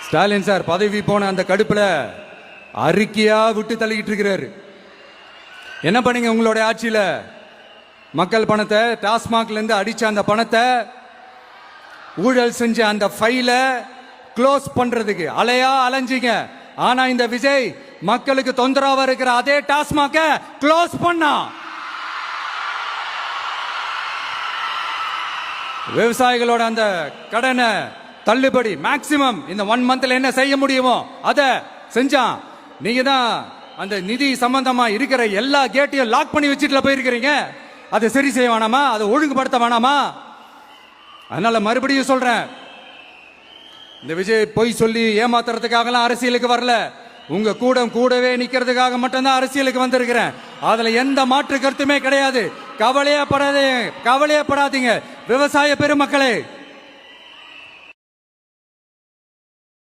Stalin sir பதவி போன அந்த கடுப்புல அறிக்கையா விட்டு தள்ளிக்கிட்டு இருக்கிறாரு. என்ன பண்ணீங்க உங்களுடைய ஆட்சியில? மக்கள் பணத்தை, டாஸ்மாக்ல இருந்து அடிச்ச அந்த பணத்தை, ஊழல் செஞ்ச அந்த ஃபைல க்ளோஸ் பண்றதுக்கு அலையா அலைஞ்சிங்க. ஆனா இந்த விஜய் மக்களுக்கு தொந்தரவா இருக்கிற அதே டாஸ்மாக க்ளோஸ் பண்ணா. விவசாயிகளோட அந்த கடனை தள்ளுபடி மேக்சிமம் இந்த 1 மந்த்ல என்ன செய்ய முடியுமோ அதை செஞ்சான். நீங்க தான் அந்த நிதி சம்பந்தமா இருக்கிற எல்லா கேட்டையும் லாக் பண்ணி வச்சுட்டு போயிருக்கிறீங்க. அதை சரி செய்ய வேணாமா? அதை ஒழுங்குபடுத்த வேணாமா? அதனால மறுபடியும் சொல்றேன், இந்த விஜய் பொய் சொல்லி ஏமாத்துறதுக்காகலாம் அரசியலுக்கு வரல. உங்க கூடவே நிக்கிறதுக்காக மட்டும்தான் அரசியலுக்கு வந்திருக்கிறேன். அதுல எந்த மாற்று கருத்துமே கிடையாது. கவலையப்படாதீங்க விவசாய பெருமக்களே.